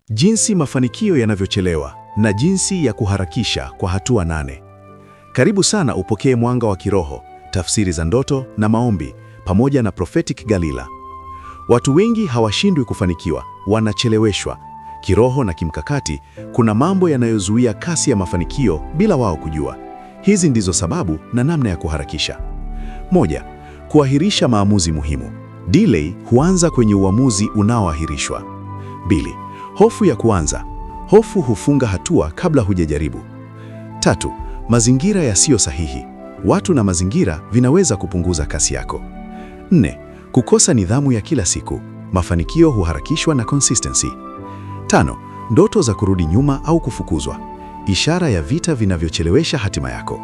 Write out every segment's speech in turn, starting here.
Jinsi mafanikio yanavyochelewa na jinsi ya kuharakisha kwa hatua 8. Karibu sana upokee mwanga wa kiroho, tafsiri za ndoto na maombi pamoja na Prophetic Galila. Watu wengi hawashindwi kufanikiwa, wanacheleweshwa. Kiroho na kimkakati, kuna mambo yanayozuia kasi ya mafanikio bila wao kujua. Hizi ndizo sababu na namna ya kuharakisha. 1. Kuahirisha maamuzi muhimu. Delay huanza kwenye uamuzi unaoahirishwa. 2. Hofu ya kuanza. Hofu hufunga hatua kabla hujajaribu. 3. Mazingira yasiyo sahihi. Watu na mazingira vinaweza kupunguza kasi yako. 4. Kukosa nidhamu ya kila siku. Mafanikio huharakishwa na consistency. 5. Ndoto za kurudi nyuma au kufukuzwa. Ishara ya vita vinavyochelewesha hatima yako.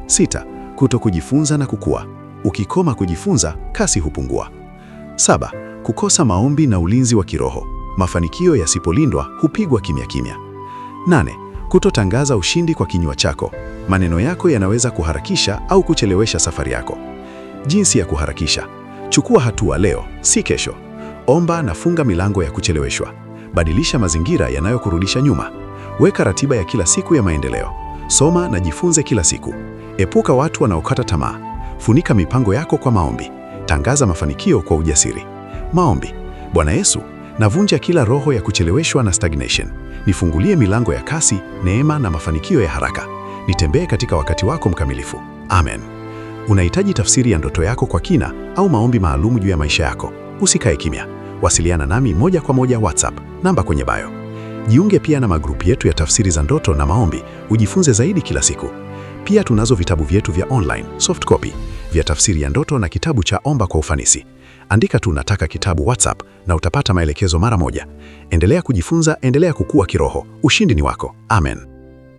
6. Kutokujifunza na kukua. Ukikoma kujifunza, kasi hupungua. 7. Kukosa maombi na ulinzi wa kiroho. Mafanikio yasipolindwa hupigwa kimya kimya. 8. Kutotangaza ushindi kwa kinywa chako. Maneno yako yanaweza kuharakisha au kuchelewesha safari yako. Jinsi ya kuharakisha. Chukua hatua leo, si kesho. Omba na funga milango ya kucheleweshwa. Badilisha mazingira yanayokurudisha nyuma. Weka ratiba ya kila siku ya maendeleo. Soma na jifunze kila siku. Epuka watu wanaokata tamaa. Funika mipango yako kwa maombi. Tangaza mafanikio kwa ujasiri. Maombi. Bwana Yesu, navunja kila roho ya kucheleweshwa na stagnation. Nifungulie milango ya kasi, neema na mafanikio ya haraka. Nitembee katika wakati wako mkamilifu. Amen. Unahitaji tafsiri ya ndoto yako kwa kina au maombi maalum juu ya maisha yako? Usikae kimya. Wasiliana nami moja kwa moja WhatsApp, namba kwenye bio. Jiunge pia na magrupu yetu ya tafsiri za ndoto na maombi, ujifunze zaidi kila siku. Pia tunazo vitabu vyetu vya online, soft copy, vya tafsiri ya ndoto na kitabu cha Omba kwa Ufanisi. Andika tu nataka kitabu WhatsApp na utapata maelekezo mara moja. Endelea kujifunza, endelea kukua kiroho. Ushindi ni wako. Amen.